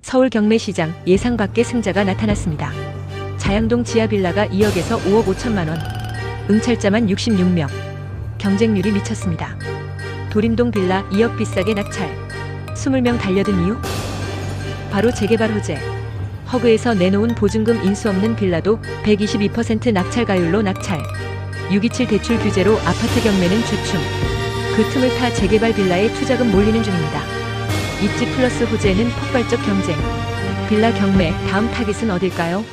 서울 경매시장 예상 밖의 승자가 나타났습니다. 자양동 지하빌라가 2억에서 5억 5천만 원, 응찰자만 66명, 경쟁률이 미쳤습니다. 도림동 빌라 2억 비싸게 낙찰, 20명 달려든 이유? 바로 재개발 호재. 허그에서 내놓은 보증금 인수 없는 빌라도 122% 낙찰가율로 낙찰. 627 대출 규제로 아파트 경매는 주춤. 그 틈을 타 재개발 빌라에 투자금 몰리는 중입니다. 입지 플러스 호재는 폭발적 경쟁. 빌라 경매 다음 타깃은 어딜까요?